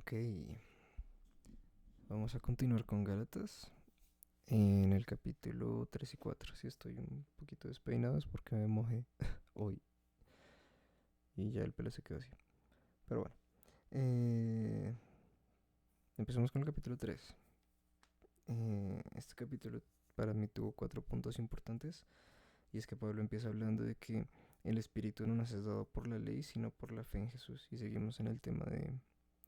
Ok, vamos a continuar con Gálatas en el capítulo 3 y 4. Si estoy un poquito despeinado es porque me mojé hoy y ya el pelo se quedó así. Pero bueno, eh, empezamos con el capítulo 3. Este capítulo para mí tuvo 4 puntos importantes y es que Pablo empieza hablando de que el Espíritu no nos es dado por la ley sino por la fe en Jesús, y seguimos en el tema de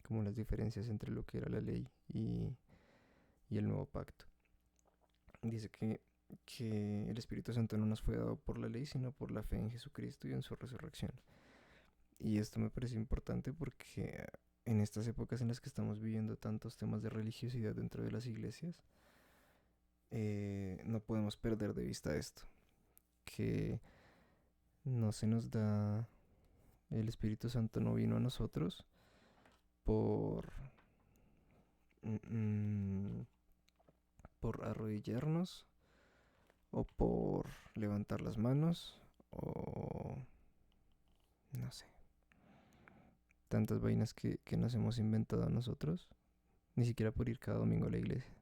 como las diferencias entre lo que era la ley y el nuevo pacto. Dice que el Espíritu Santo no nos fue dado por la ley, sino por la fe en Jesucristo y en su resurrección. Y esto me parece importante porque en estas épocas en las que estamos viviendo tantos temas de religiosidad dentro de las iglesias, no podemos perder de vista esto, que no se nos da, el Espíritu Santo no vino a nosotros por, mm, por arrodillarnos o por levantar las manos o no sé, tantas vainas que nos hemos inventado nosotros, ni siquiera por ir cada domingo a la iglesia.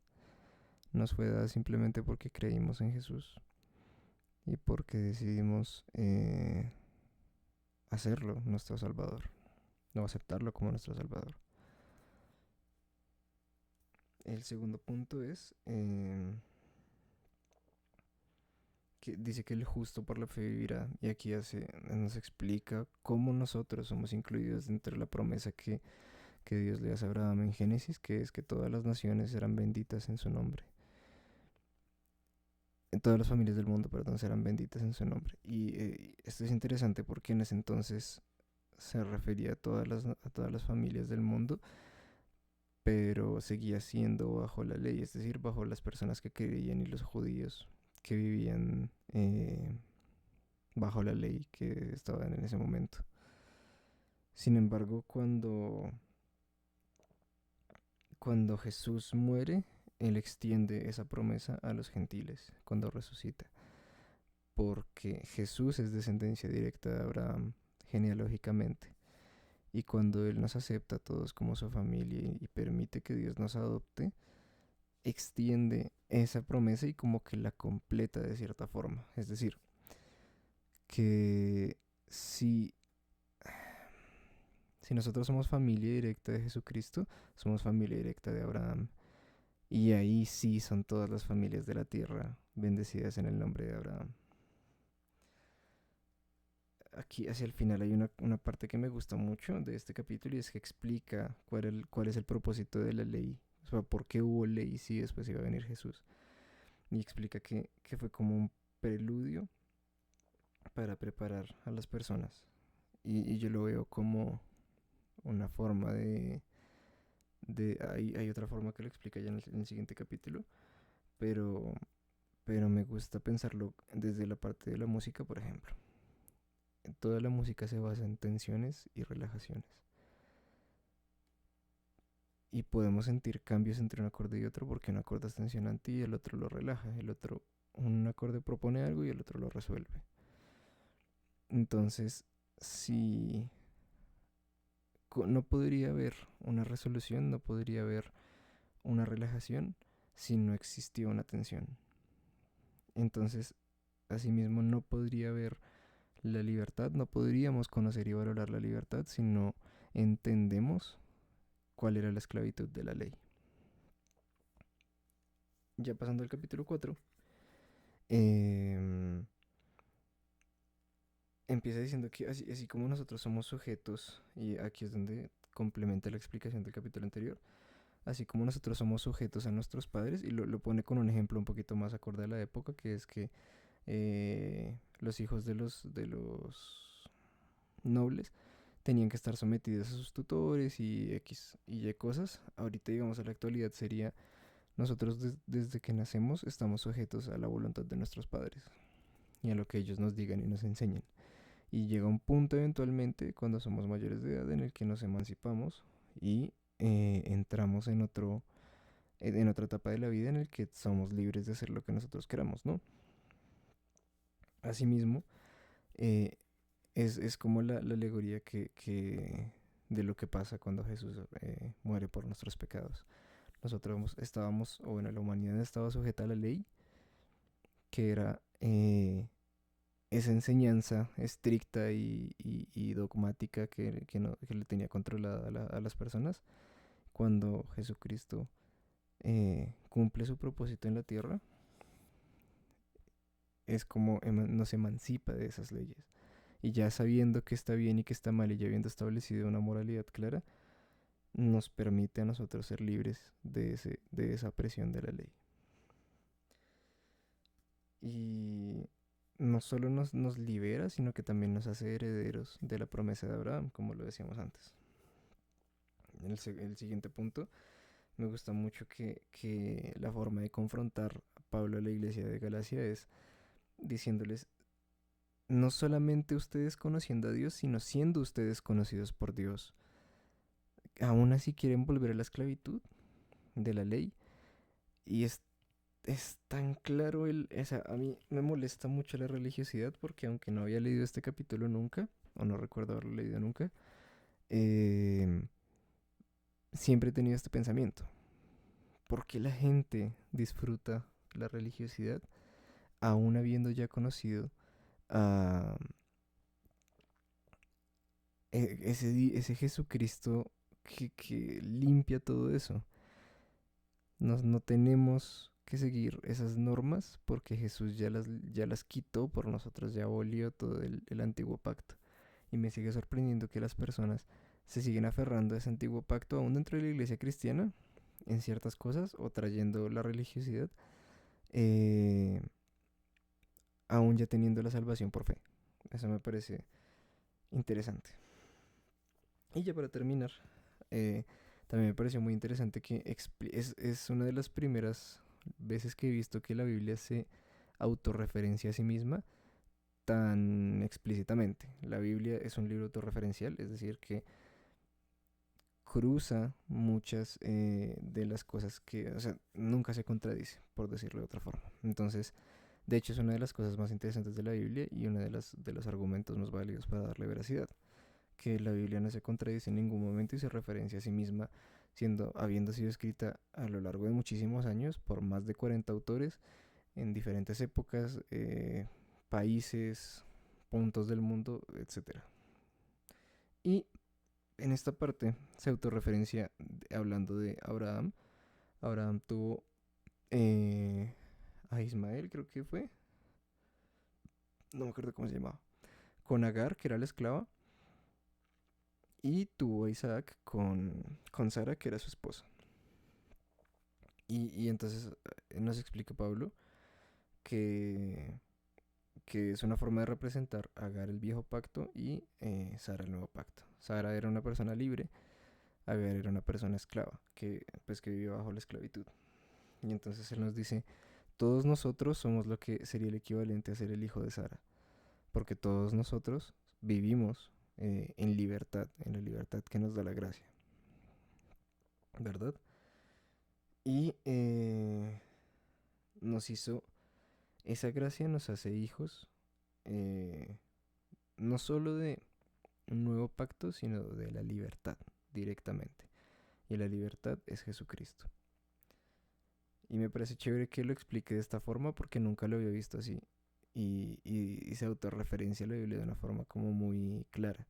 Nos fue dada simplemente porque creímos en Jesús y porque decidimos hacerlo nuestro Salvador, no aceptarlo como nuestro Salvador. El segundo punto es que dice que el justo por la fe vivirá, y aquí nos explica cómo nosotros somos incluidos dentro de la promesa que Dios le hace a Abraham en Génesis, que es que todas las naciones serán benditas en su nombre. En todas las familias del mundo, perdón, serán benditas en su nombre. Y esto es interesante porque en ese entonces se refería a todas las familias del mundo, pero seguía siendo bajo la ley, es decir, bajo las personas que creían y los judíos que vivían bajo la ley que estaban en ese momento. Sin embargo, cuando Jesús muere, Él extiende esa promesa a los gentiles cuando resucita, porque Jesús es descendencia directa de Abraham genealógicamente. Y cuando Él nos acepta a todos como su familia y permite que Dios nos adopte, extiende esa promesa y como que la completa de cierta forma. Es decir, que si, si nosotros somos familia directa de Jesucristo, somos familia directa de Abraham. Y ahí sí son todas las familias de la tierra bendecidas en el nombre de Abraham. Aquí hacia el final hay una parte que me gusta mucho de este capítulo, y es que explica cuál es el propósito de la ley. O sea, por qué hubo ley si después iba a venir Jesús. Y explica que fue como un preludio para preparar a las personas. Y yo lo veo como una forma hay otra forma que lo explica ya en el siguiente capítulo, pero, pero me gusta pensarlo desde la parte de la música, por ejemplo. Toda la música se basa en tensiones y relajaciones. Y podemos sentir cambios entre un acorde y otro porque un acorde es tensionante y el otro lo relaja. Un acorde propone algo y el otro lo resuelve. Entonces, si no podría haber una resolución, no podría haber una relajación si no existía una tensión. Entonces, asimismo, no podría haber la libertad, no podríamos conocer y valorar la libertad si no entendemos cuál era la esclavitud de la ley. Ya pasando al capítulo 4, eh, empieza diciendo que así como nosotros somos sujetos, y aquí es donde complementa la explicación del capítulo anterior, así como nosotros somos sujetos a nuestros padres, y lo pone con un ejemplo un poquito más acorde a la época, que es que los hijos de los nobles tenían que estar sometidos a sus tutores y X y Y cosas. Ahorita, digamos, a la actualidad sería nosotros desde que nacemos estamos sujetos a la voluntad de nuestros padres y a lo que ellos nos digan y nos enseñen. Y llega un punto eventualmente cuando somos mayores de edad en el que nos emancipamos y entramos en otra etapa de la vida en el que somos libres de hacer lo que nosotros queramos, ¿no? Asimismo, eh, es como la alegoría que de lo que pasa cuando Jesús muere por nuestros pecados. Nosotros estábamos, o bueno, la humanidad estaba sujeta a la ley, que era esa enseñanza estricta y dogmática que le tenía controlada a las personas. Cuando Jesucristo cumple su propósito en la tierra, es como nos emancipa de esas leyes. Y ya sabiendo que está bien y que está mal y ya habiendo establecido una moralidad clara, nos permite a nosotros ser libres de esa presión de la ley. Y no solo nos libera, sino que también nos hace herederos de la promesa de Abraham, como lo decíamos antes. El siguiente punto, me gusta mucho que la forma de confrontar a Pablo a la iglesia de Galacia es diciéndoles, no solamente ustedes conociendo a Dios, sino siendo ustedes conocidos por Dios. Aún así quieren volver a la esclavitud de la ley. Y es tan claro o sea, a mí me molesta mucho la religiosidad porque aunque no había leído este capítulo nunca, o no recuerdo haberlo leído nunca, eh, siempre he tenido este pensamiento. ¿Por qué la gente disfruta la religiosidad aún habiendo ya conocido a ese Jesucristo que limpia todo eso? No tenemos que seguir esas normas porque Jesús ya las quitó por nosotros, ya abolió todo el antiguo pacto. Y me sigue sorprendiendo que las personas se siguen aferrando a ese antiguo pacto aún dentro de la iglesia cristiana en ciertas cosas o trayendo la religiosidad, eh, aún ya teniendo la salvación por fe. Eso me parece interesante. Y ya para terminar, eh, también me pareció muy interesante que es una de las primeras veces que he visto que la Biblia se autorreferencia a sí misma tan explícitamente. La Biblia es un libro autorreferencial, es decir, que cruza muchas de las cosas que, o sea, nunca se contradice, por decirlo de otra forma. Entonces, de hecho, es una de las cosas más interesantes de la Biblia y uno de los argumentos más válidos para darle veracidad, que la Biblia no se contradice en ningún momento y se referencia a sí misma, habiendo sido escrita a lo largo de muchísimos años por más de 40 autores en diferentes épocas, países, puntos del mundo, etcétera. Y en esta parte se autorreferencia hablando de Abraham. Abraham tuvo eh, a Ismael, creo que fue, no me acuerdo cómo se llamaba, con Agar, que era la esclava, y tuvo a Isaac con Sara, que era su esposa. Y entonces nos explica Pablo que, que es una forma de representar a Agar el viejo pacto y Sara el nuevo pacto. Sara era una persona libre, Agar era una persona esclava, pues que vivía bajo la esclavitud. Y entonces él nos dice, todos nosotros somos lo que sería el equivalente a ser el hijo de Sara, porque todos nosotros vivimos en la libertad que nos da la gracia, ¿verdad? Y nos hizo, esa gracia nos hace hijos, eh, no solo de un nuevo pacto, sino de la libertad directamente. Y la libertad es Jesucristo. Y me parece chévere que lo explique de esta forma porque nunca lo había visto así. Y se autorreferencia a la Biblia de una forma como muy clara.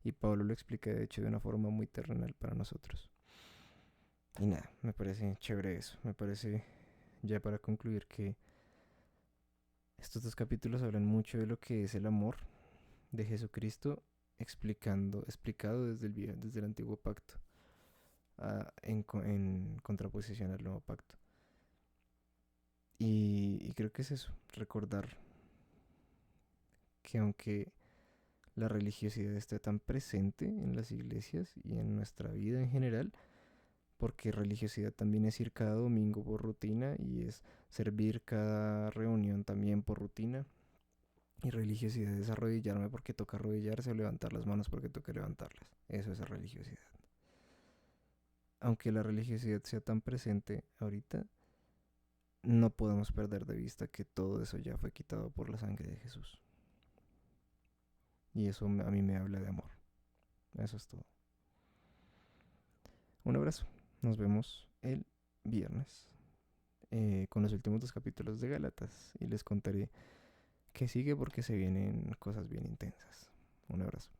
Y Pablo lo explica de hecho de una forma muy terrenal para nosotros. Y nada, me parece chévere eso. Me parece, ya para concluir, que estos dos capítulos hablan mucho de lo que es el amor de Jesucristo explicado desde el antiguo pacto, en contraposición al nuevo pacto. Y creo que es eso, recordar que aunque la religiosidad está tan presente en las iglesias y en nuestra vida en general, porque religiosidad también es ir cada domingo por rutina y es servir cada reunión también por rutina. Y religiosidad es arrodillarme porque toca arrodillarse o levantar las manos porque toca levantarlas. Eso es religiosidad. Aunque la religiosidad sea tan presente ahorita, no podemos perder de vista que todo eso ya fue quitado por la sangre de Jesús. Y eso a mí me habla de amor. Eso es todo. Un abrazo. Nos vemos el viernes con los últimos dos capítulos de Gálatas y les contaré qué sigue porque se vienen cosas bien intensas. Un abrazo.